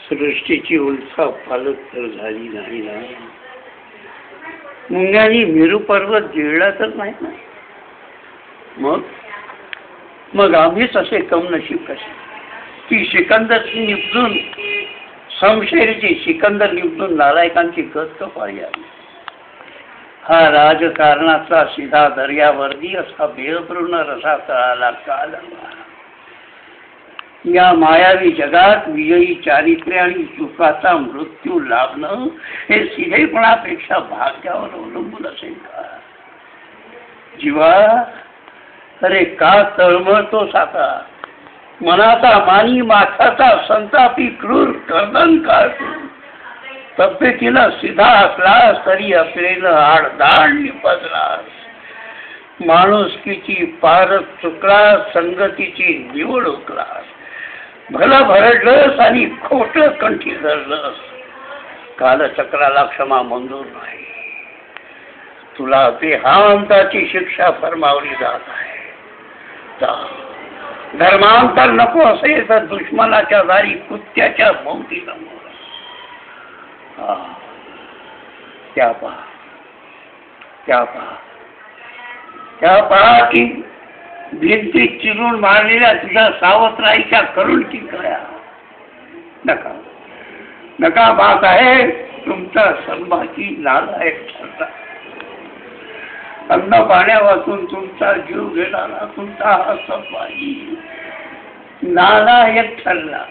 सृष्टीची उल्था पालत तर झाली नाही ना. मुंग्यानी मेरू पर्वत गिळला तर नाही ना. मग आम्हीच असे कमनशीब कसे की सिकंदर निपटून समशेरीची सिकंदर निपटून नालायकांची गत कपाळी आली. हा राजकारणाचा सीधा दर्यावर्दी असा बेअपूर्ण रसा तळाला काल. या मायावी जगात विजयी चारित्र्य आणि सुखाचा मृत्यू लाभणं हे सिधेपणापेक्षा भाग्यावर अवलंबून असेल का? जीवा, अरे का तळमळतोस आता? मनाचा मानी माथाचा संतापी क्रूर कर्दन काढतो. तब्येतीला सिधा असलास तरी अकलेनं आडदाड निपजलास. माणुसकीची पारख चुकलास, संगतीची निवड हुकलास. भलं भरडलंस आणि खोट कंठी धरलंस. कालचक्राला क्षमा मंजूर नाही. तुला देहांताची शिक्षा फरमावली जात आहे. धर्मांतर नको असेल तर दुश्मनाच्या दारी कुत्त्याच्या भोवती समोर. त्या पहा की भिंती चिरून मारलेल्या तुझ्या सावत्राईच्या करुण टिकल्या. नका बात आहे तुमचा संभाजी नालायक ठरला. अन्न पाण्या वाचून तुमचा जीव घेणारा तुमचा हा संभाजी नालायक ठरला.